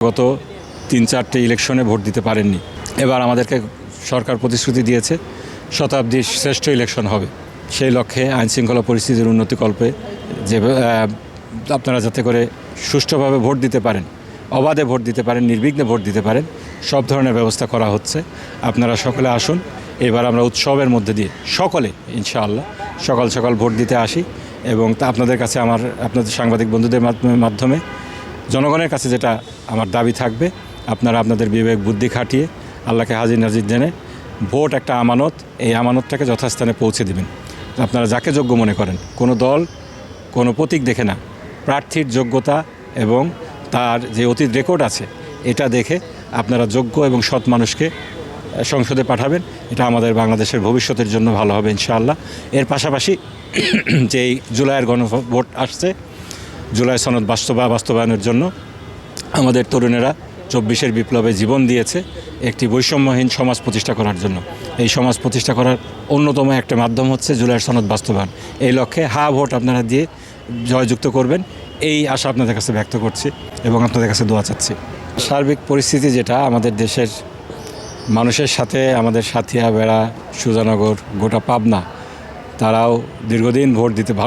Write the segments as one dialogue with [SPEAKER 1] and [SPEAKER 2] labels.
[SPEAKER 1] গত ৩-৪টে ইলেকশনে ভোট দিতে পারেননি। এবার আমাদেরকে সরকার প্রতিশ্রুতি দিয়েছে শতাব্দীর শ্রেষ্ঠ ইলেকশন হবে। সেই লক্ষ্যে আইনশৃঙ্খলা পরিস্থিতির উন্নতিকল্পে যে আপনারা যাতে করে সুষ্ঠুভাবে ভোট দিতে পারেন, অবাধে ভোট দিতে পারেন, নির্বিঘ্নে ভোট দিতে পারেন, সব ধরনের ব্যবস্থা করা হচ্ছে। আপনারা সকলে আসুন। এবার আমরা উৎসবের মধ্যে দিয়ে সকলে ইনশাআল্লাহ সকাল সকাল ভোট দিতে আসি এবং তা আপনাদের কাছে আপনাদের সাংবাদিক বন্ধুদের মাধ্যমে জনগণের কাছে যেটা আমার দাবি থাকবে, আপনারা আপনাদের বিবেক বুদ্ধি খাটিয়ে আল্লাহকে হাজির নাজির জেনে ভোট একটা আমানত, এই আমানতটাকে যথাস্থানে পৌঁছে দেবেন। আপনারা যাকে যোগ্য মনে করেন, কোনো দল কোনো প্রতীক দেখে না, প্রার্থীর যোগ্যতা এবং তার যে অতীত রেকর্ড আছে এটা দেখে আপনারা যোগ্য এবং সৎ মানুষকে সংসদে পাঠাবেন। এটা আমাদের বাংলাদেশের ভবিষ্যতের জন্য ভালো হবে ইনশাআল্লাহ। এর পাশাপাশি যেই জুলাইয়ের গণভোট আসছে, জুলাই সনদ বাস্তবায়নের জন্য আমাদের তরুণেরা ২৪-এর বিপ্লবে জীবন দিয়েছে একটি বৈষম্যহীন সমাজ প্রতিষ্ঠা করার জন্য। এই সমাজ প্রতিষ্ঠা করার অন্যতম একটা মাধ্যম হচ্ছে জুলাইয়ের সনদ বাস্তবায়ন। এই লক্ষ্যে ভোট আপনারা দিয়ে জয়যুক্ত করবেন, এই আশা আপনাদের কাছে ব্যক্ত করছি এবং আপনাদের কাছে দোয়া চাচ্ছি। সার্বিক পরিস্থিতি যেটা আমাদের দেশের মানুষের সাথে, আমাদের সাথিয়া, বেড়া, সুজানগর, গোটা পাবনা, তারাও দীর্ঘদিন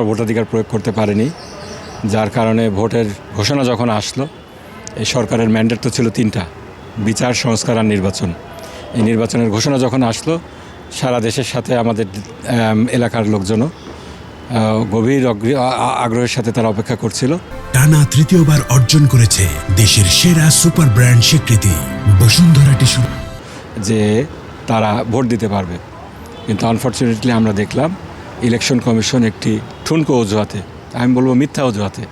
[SPEAKER 1] ভোটাধিকার প্রয়োগ করতে পারেনি, যার কারণে ভোটের ঘোষণা যখন আসলো, এই সরকারের ম্যান্ডেট তো ছিল ৩টা: বিচার, সংস্কার আর নির্বাচন। এই নির্বাচনের ঘোষণা যখন আসলো, সারা দেশের সাথে আমাদের এলাকার লোকজনও গভীর আগ্রহের সাথে তারা অপেক্ষা করছিল।
[SPEAKER 2] টানা তৃতীয়বার অর্জন করেছে দেশের সেরা সুপার ব্র্যান্ড স্বীকৃতি বসুন্ধরা টিস্যু,
[SPEAKER 1] যে তারা ভোট দিতে পারবে। কিন্তু আনফর্চুনেটলি আমরা দেখলাম ইলেকশন কমিশন একটি ঠুনকো অজুহাতে, আমি বলবো মিথ্যা অজুহাতে,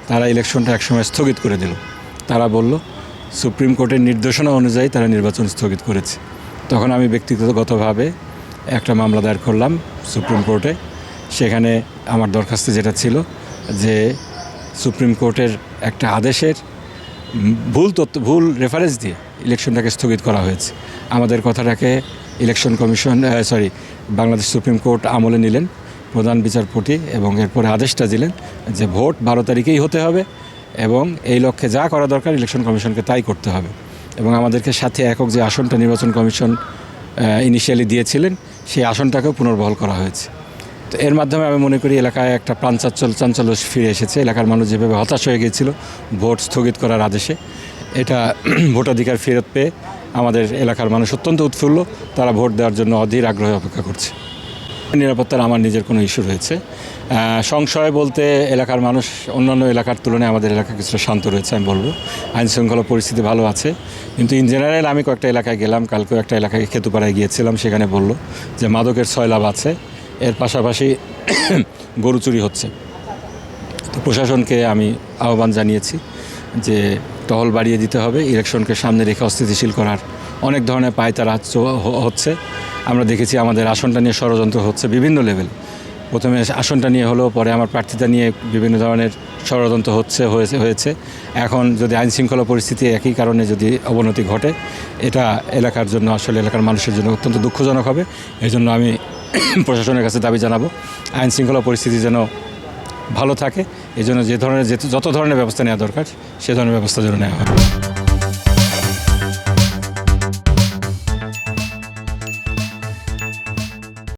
[SPEAKER 1] তারা ইলেকশনটা একসময় স্থগিত করে দিল। তারা বলল সুপ্রিম কোর্টের নির্দেশনা অনুযায়ী তারা নির্বাচন স্থগিত করেছে। তখন আমি ব্যক্তিগতভাবে একটা মামলা দায়ের করলাম সুপ্রিম কোর্টে। সেখানে আমার দরখাস্তে যেটা ছিল যে সুপ্রিম কোর্টের একটা আদেশের ভুল রেফারেন্স দিয়ে ইলেকশনটাকে স্থগিত করা হয়েছে। আমাদের কথাটাকে election commission Bangladesh supreme court আমলে নিলেন প্রধান বিচারপতি এবং এরপরে আদেশটা দিলেন যে ভোট ১২ তারিখেই হতে হবে এবং এই লক্ষ্যে যা করা দরকার ইলেকশন কমিশনকে তাই করতে হবে। এবং আমাদেরকে সাথে একক যে আসনটা নির্বাচন কমিশন ইনিশিয়ালি দিয়েছিলেন, সেই আসনটাকেও পুনর্বহাল করা হয়েছে। তো এর মাধ্যমে আমি মনে করি এলাকায় একটা চাঞ্চল্য ফিরে এসেছে। এলাকার মানুষ যেভাবে হতাশ হয়ে গিয়েছিল ভোট স্থগিত করার আদেশে, এটা ভোটাধিকার ফেরত পেয়ে আমাদের এলাকার মানুষ অত্যন্ত উৎফুল্ল। তারা ভোট দেওয়ার জন্য অধীর আগ্রহে অপেক্ষা করছে। নিরাপত্তার আমার নিজের কোনো ইস্যু রয়েছে সংশয় বলতে, এলাকার মানুষ অন্যান্য এলাকার তুলনায় আমাদের এলাকা কিছুটা শান্ত রয়েছে আমি বলবো। আইনশৃঙ্খলা পরিস্থিতি ভালো আছে, কিন্তু ইন জেনারেল আমি কয়েকটা এলাকায় গেলাম, কালকেও একটা এলাকায় খেতুপাড়ায় গিয়েছিলাম, সেখানে বলল যে মাদকের সয়লাভ আছে, এর পাশাপাশি গরু চুরি হচ্ছে। তো প্রশাসনকে আমি আহ্বান জানিয়েছি যে টহল বাড়িয়ে দিতে হবে, ইলেকশনকে সামনে রেখে অস্থিতিশীল করার অনেক ধরনের পায়তারা হচ্ছে। আমরা দেখেছি আমাদের আসনটা নিয়ে ষড়যন্ত্র হচ্ছে বিভিন্ন লেভেল। প্রথমে আসনটা নিয়ে হলো, পরে আমার প্রার্থীতা নিয়ে বিভিন্ন ধরনের ষড়যন্ত্র হয়েছে। এখন যদি আইনশৃঙ্খলা পরিস্থিতি একই কারণে যদি অবনতি ঘটে, এটা এলাকার জন্য, আসলে এলাকার মানুষের জন্য অত্যন্ত দুঃখজনক হবে। এই জন্য আমি প্রশাসনের কাছে দাবি জানাবো আইনশৃঙ্খলা পরিস্থিতি যেন ভালো থাকে, এই জন্য যত ধরনের ব্যবস্থা নেওয়া দরকার সে ধরনের ব্যবস্থা যেন নেওয়া হয়।